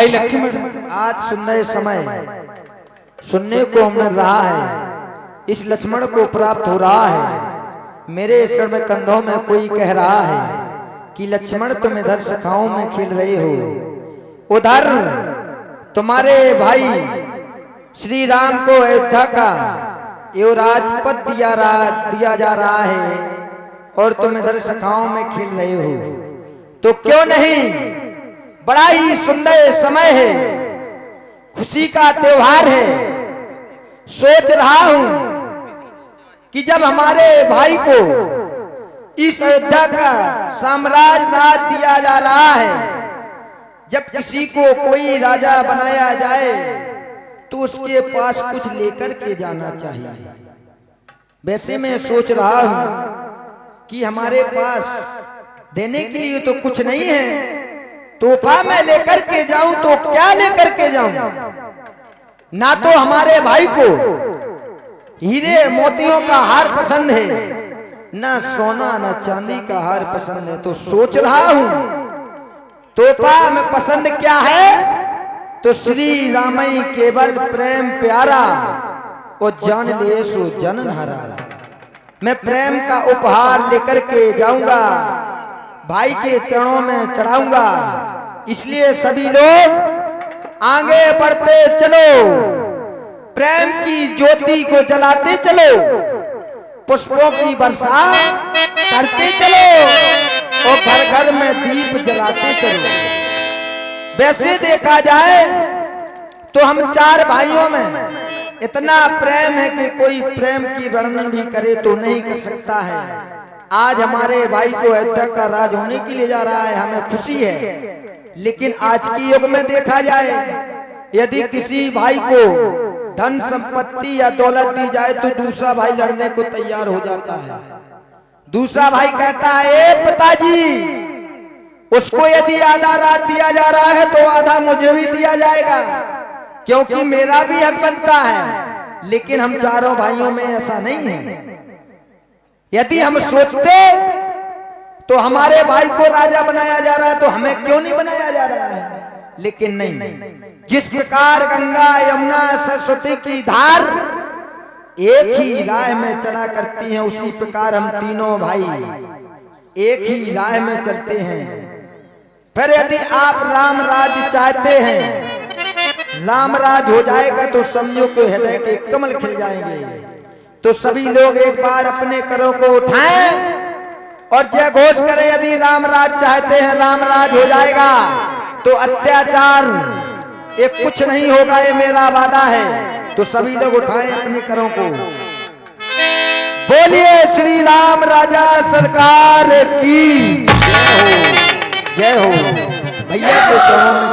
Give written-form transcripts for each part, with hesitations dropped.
भाई लक्ष्मण, आज सुंदर समय सुनने को हमें रहा है, इस लक्ष्मण को प्राप्त हो रहा है। मेरे इस समय कंधों में कोई कह रहा है कि लक्ष्मण तुम इधर सखाओं में खेल रहे हो, उधर तुम्हारे भाई श्री राम को अयोध्या का युवराज पद दिया जा रहा है और तुम इधर सखाओं में खेल रहे हो। तो क्यों नहीं, बड़ा ही सुंदर समय है, खुशी का त्योहार है। सोच रहा हूं कि जब हमारे भाई को इस अयोध्या का साम्राज्य राज दिया जा रहा है, जब किसी को कोई राजा बनाया जाए तो उसके पास कुछ लेकर के जाना चाहिए। वैसे मैं सोच रहा हूं कि हमारे पास देने के लिए तो कुछ नहीं है, तोहफा मैं लेकर के जाऊं तो क्या लेकर के जाऊं? ना तो हमारे भाई को हीरे मोतियों का हार पसंद है, ना सोना ना चांदी का हार पसंद है। तो सोच रहा हूं तोहफा में पसंद क्या है, तो श्री रामई केवल प्रेम प्यारा और जान ले सो जनन हरा। मैं प्रेम का उपहार लेकर के जाऊंगा, भाई के चरणों में चढ़ाऊंगा। इसलिए सभी लोग आगे बढ़ते चलो, प्रेम की ज्योति को जलाते चलो, पुष्पों की वर्षा करते चलो और घर घर में दीप जलाते चलो। वैसे देखा जाए तो हम चार भाइयों में इतना प्रेम है कि कोई प्रेम की वर्णन भी करे तो नहीं कर सकता है। आज हमारे भाई को अयोध्या का राज होने के लिए जा रहा है, हमें खुशी है। लेकिन आज की युग में देखा जाए, यदि किसी भाई को धन संपत्ति या दौलत दी जाए तो दूसरा भाई लड़ने को तैयार हो जाता है। दूसरा भाई कहता है, ए पिताजी, उसको यदि आधा राज दिया जा रहा है तो आधा मुझे भी दिया जाएगा, क्योंकि मेरा भी हक बनता है। लेकिन हम चारों भाइयों में ऐसा नहीं है। यदि हम सोचते तो हमारे भाई को राजा बनाया जा रहा है तो हमें क्यों नहीं बनाया जा रहा है? लेकिन नहीं, जिस प्रकार गंगा यमुना सरस्वती की धार एक ही राह में चला करती हैं, उसी प्रकार हम तीनों भाई एक ही राह में चलते हैं। फिर यदि आप राम राज चाहते हैं, राम राज हो जाएगा तो समझो कि हृदय के कमल खिल जाएंगे। तो सभी लोग एक बार अपने करों को उठाएं और जय घोष करें, यदि राम राज चाहते हैं, राम राज हो जाएगा तो अत्याचार ये कुछ नहीं होगा, ये मेरा वादा है। तो सभी लोग उठाएं अपने करों को, बोलिए श्री राम राजा सरकार की जय हो। भैया के चरणों में,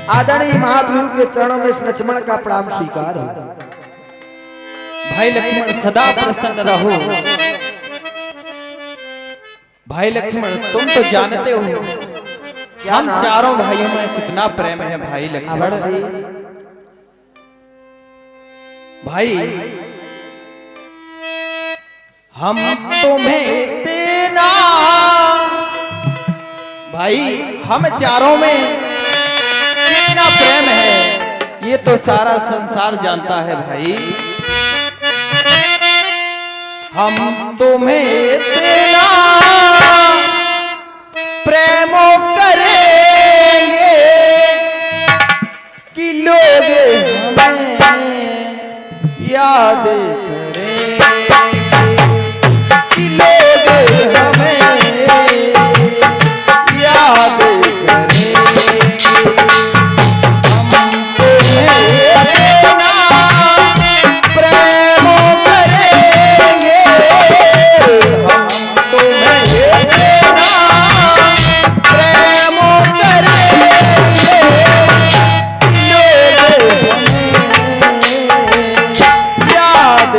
आदरणीय महाप्रभु के चरणों में इस लक्ष्मण का प्रणाम स्वीकार हो। भाई लक्ष्मण सदा प्रसन्न रहो। भाई लक्ष्मण, तुम तो जानते हो हम चारों भाइयों में कितना प्रेम है। भाई लक्ष्मण, भाई हम तुम्हें देना, भाई हम चारों में कितना प्रेम है ये तो सारा संसार जानता है। भाई हम तुम्हें देना प्रेमो करेंगे कि लोग हमें याद करेंगे, कि लोग हमें याद करेंगे। हम तुम्हें देना प्रेमो करेंगे, हम तुम्हें देना प्रेमो करेंगे, लोग हमें याद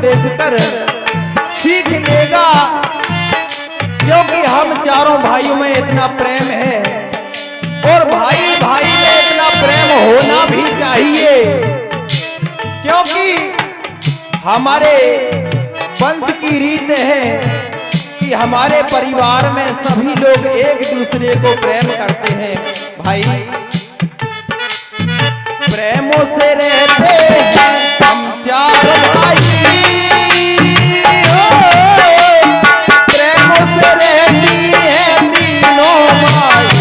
देखकर सीख ले मिलेगा, क्योंकि हम चारों भाइयों में इतना प्रेम है और भाई भाई में इतना प्रेम होना भी चाहिए, क्योंकि हमारे वंश की रीत है कि हमारे परिवार में सभी लोग एक दूसरे को प्रेम करते हैं। भाई प्रेमों से रहते हैं हम चारों भाई, प्रेमों से रहती है तीनों माई।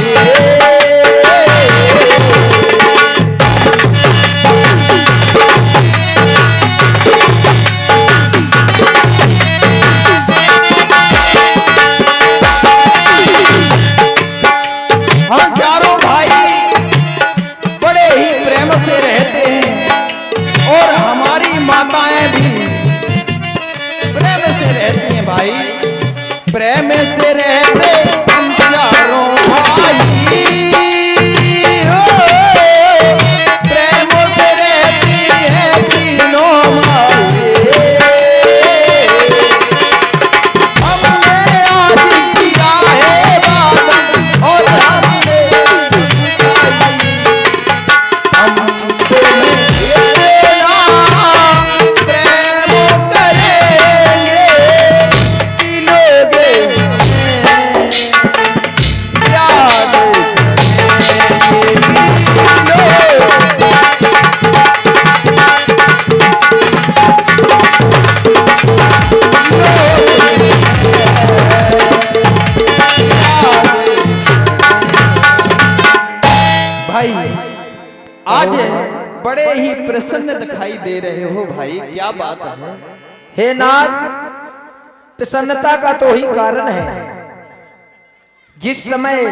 हम चारों भाई बड़े ही प्रेम से रहते हैं और हमारी माताएं भी प्रेम से रहती हैं। भाई प्रेम से रहते हम चारों भाई, प्रेम से रहती है तीनों माई। हमने आज किया है वादा और हमने चुकाई, हम तेरा प्रेम करेंगे दिलोगे याद भाई आज बड़े ही प्रसन्न दिखाई दे रहे हो। भाई क्या बात है? हे नाथ, प्रसन्नता का तो ही कारण है। जिस समय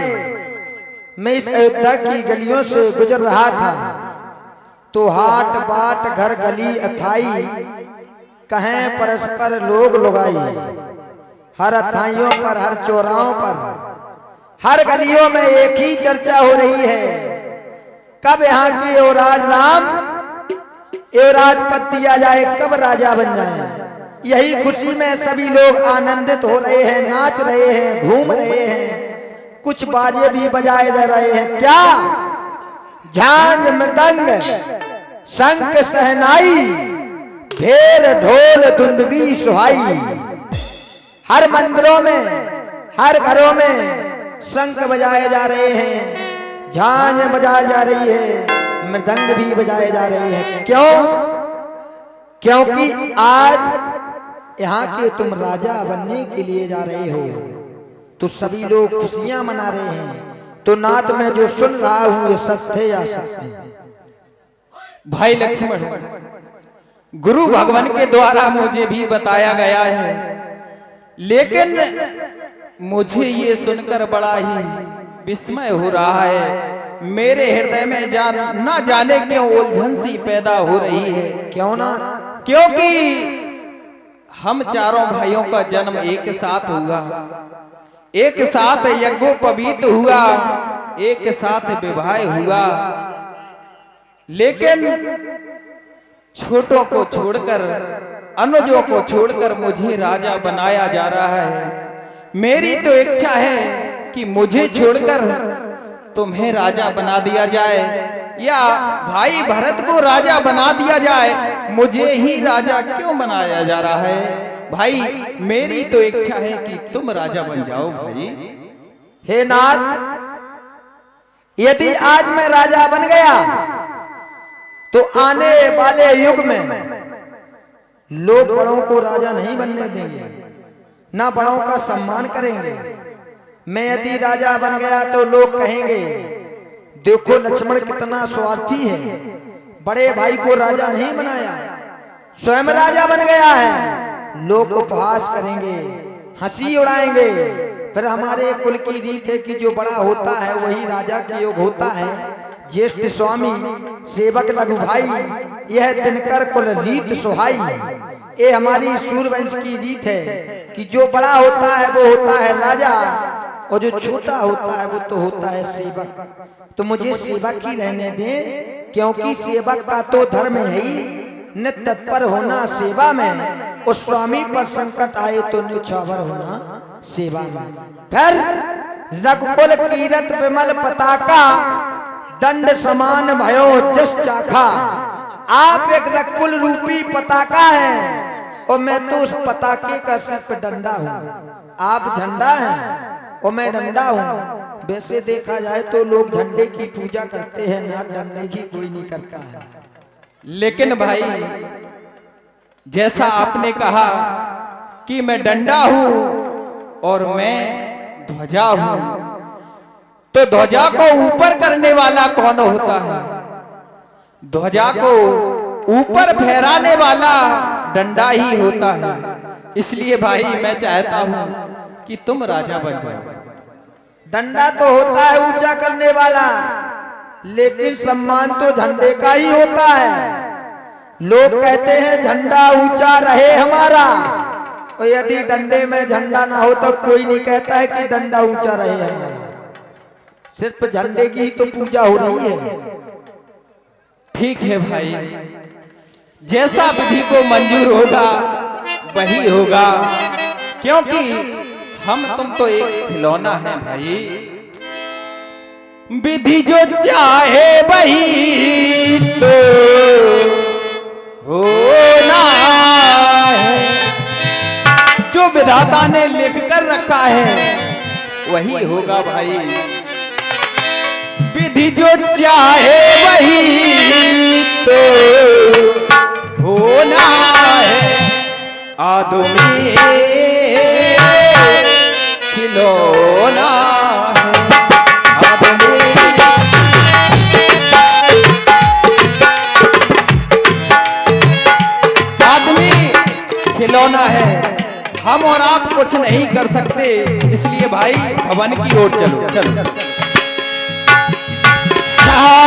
मैं इस अयोध्या की गलियों से गुजर रहा था तो हाट बाट घर गली अथाई कहें परस्पर लोग लुगाई, हर अथाइयों पर हर चौराहों पर हर गलियों में एक ही चर्चा हो रही है, कब यहाँ की युवराज राम युवराज पद दिया जाए, कब राजा बन जाए। यही खुशी में सभी लोग आनंदित हो रहे हैं, नाच रहे हैं, घूम रहे हैं, कुछ बाजे भी बजाए जा रहे हैं। क्या झांझ मृदंग शंख सहनाई भेर ढोल दुंदुभी सुहाई। हर मंदिरों में हर घरों में शंख बजाए जा रहे हैं, झांझ बजाई जा रही है, मृदंग भी बजाए जा रहे हैं। क्यों? क्योंकि आज यहाँ के तुम राजा बनने के लिए जा रहे हो, तो सभी लोग खुशियां मना रहे हैं। तो नाथ में जो सुन रहा हूं ये सत्य या सत्य? भाई लक्ष्मण, गुरु भगवान के द्वारा मुझे भी बताया गया है, लेकिन मुझे ये सुनकर बड़ा ही विस्मय हो रहा है। मेरे हृदय में ना जाने क्यों उलझन सी पैदा हो रही है। क्यों ना? क्योंकि हम चारों भाइयों का जन्म एक साथ हुआ, एक साथ यज्ञोपवीत हुआ, एक साथ विवाह हुआ, लेकिन छोटों को छोड़कर अनुजों को छोड़कर मुझे राजा बनाया जा रहा है। मेरी तो इच्छा है कि मुझे छोड़कर तुम्हें राजा बना दिया जाए या भाई भरत को राजा बना दिया जाए। मुझे ही राजा क्यों बनाया जा रहा है? भाई मेरी तो इच्छा है कि तुम राजा बन जाओ। भाई हे नाथ, यदि आज मैं राजा बन गया तो आने वाले युग में लोग बड़ों को राजा नहीं बनने देंगे, ना बड़ों का सम्मान करेंगे। मैं यदि राजा बन गया तो लोग कहेंगे देखो लक्ष्मण कितना स्वार्थी है, बड़े भाई को राजा नहीं बनाया, स्वयं राजा बन गया है। लोग उपहास करेंगे, हंसी उड़ाएंगे। फिर हमारे कुल की रीत है कि जो बड़ा होता है वही राजा के योग होता है। ज्येष्ठ स्वामी सेवक लघु भाई, यह दिनकर कुल रीत सुहाई। ये हमारी सूर्यवंश की रीत है कि जो बड़ा होता है वो होता है राजा और जो छोटा होता है वो तो होता है सेवक। तो मुझे सेवक ही रहने दें, क्योंकि सेवक का तो धर्म है ही न तत्पर होना सेवा में, उस स्वामी पर संकट आए तो न्यौछावर होना सेवा में। फिर रघुकुल कीरत विमल पताका, दंड समान भयो जस चाखा। आप एक रघुकुल रूपी पताका है और मैं तो उस पताके का सिर पे डंडा हूँ। आप झंडा हैं और मैं डंडा हूँ। वैसे देखा जाए तो लोग झंडे की पूजा करते हैं ना, डंडे की कोई नहीं करता है। लेकिन भाई जैसा आपने कहा कि मैं डंडा हूं और मैं ध्वजा हूं, तो ध्वजा को ऊपर करने वाला कौन होता है? ध्वजा को ऊपर फहराने वाला डंडा ही होता है। इसलिए भाई मैं चाहता हूं कि तुम राजा बन जाओ। डंडा तो होता है ऊंचा करने वाला, लेकिन सम्मान तो झंडे का ही होता है। लोग कहते हैं झंडा ऊंचा रहे हमारा, और यदि डंडे में झंडा ना हो तो कोई नहीं कहता है कि डंडा ऊंचा रहे हमारा। सिर्फ झंडे की तो पूजा हो रही है। ठीक है भाई, जैसा विधि को मंजूर होगा वही होगा, क्योंकि हम तुम तो एक खिलौना है भाई। विधि जो चाहे वही तो होना है, जो विधाता ने लिख कर रखा है वही होगा भाई। विधि जो चाहे वही तो होना है, आदमी खिलौना है, आदमी खिलौना है। हम और आप कुछ नहीं कर सकते, इसलिए भाई भवन की ओर चलो चलो।